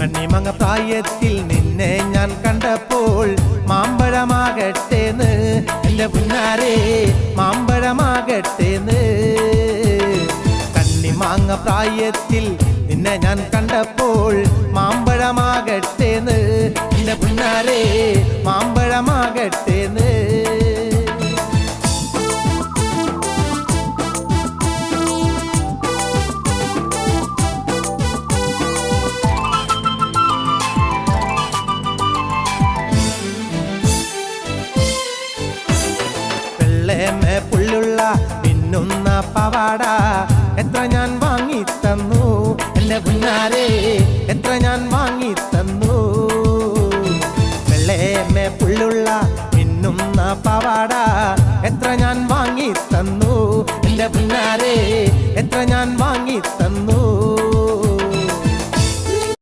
കണ്ണിമങ്ങ പ്രായത്തിൽ നിന്നെ ഞാൻ കണ്ടപ്പോൾ മാമ്പഴമാകട്ടേന്ന് എൻ്റെ പുന്നാരേ മാമ്പഴമാകട്ടേന്ന് കണ്ണിമാങ്ങ പ്രായത്തിൽ നിന്നെ ഞാൻ കണ്ടപ്പോൾ മാമ്പഴമാകട്ടേന്ന് എൻ്റെ പുന്നാരേ മാമ്പഴമാകട്ടേന്ന് വെള്ളേമേ പുള്ളുള്ള മിന്നുന്ന പവാട എത്ര ഞാൻ വാങ്ങിത്തന്നു എൻ്റെ പുന്നാരേ എത്ര ഞാൻ വാങ്ങിത്തന്നു വെള്ളേമേ പുള്ളുള്ള മിന്നുന്ന പവാട എത്ര ഞാൻ വാങ്ങിത്തന്നു എൻ്റെ പുന്നാരേ